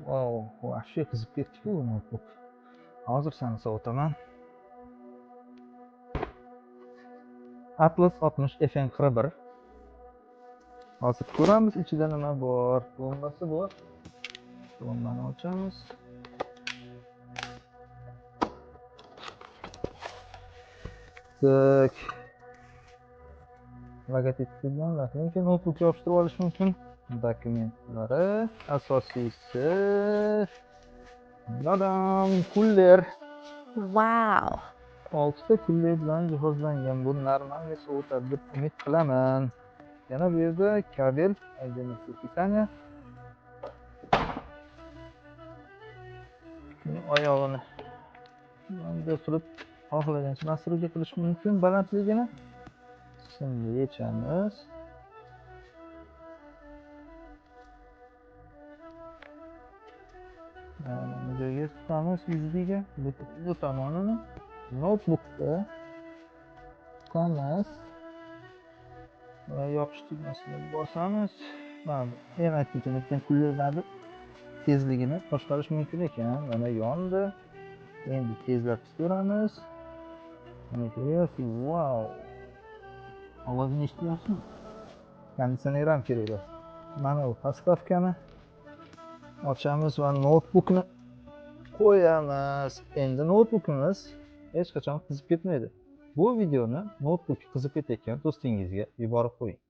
Vau, вообще qizib ketdi-ku bu notebook. Hozir seni sovutaman. Atlas 60 FN41. Hozir ko'ramiz ichida nima bor. Bombasi bor. Bombani ochamiz. Tak. Logotip bilan mumkin, notebook yopishtirib olish mumkin. Dokumentlari, asosiysi dadam kuller. Wow. 6 ta kuller bilan jihozlangan. Bu normalniy sovutadi deb umid qilaman. Yana bu yerda kabel, pitaniya. Oyog'ini bunga qilib xohlagancha nastroyga qilish mumkin balandligini. Şimdi yechamiz. Mana joyga tutamiz yuziga. Bu tomonini notebookda tutamiz. Va yopish tugmasini bosamiz. Mana men aytgan kullerlarni tezligini boshqarish mumkin ekan. Mana yondi. Endi tezlatib ko'ramiz. Mana ko'ryapsiz, wow. Ovozini eshityapsizmi? Konditsioner ham kerak. Mana bu podstavkani ochamiz va notebookni qo'yamiz. Endi notebookimiz hech qachon qizib ketmaydi. Bu videoni notebook qizib ketayotgan do'stingizga yuborib qo'ying.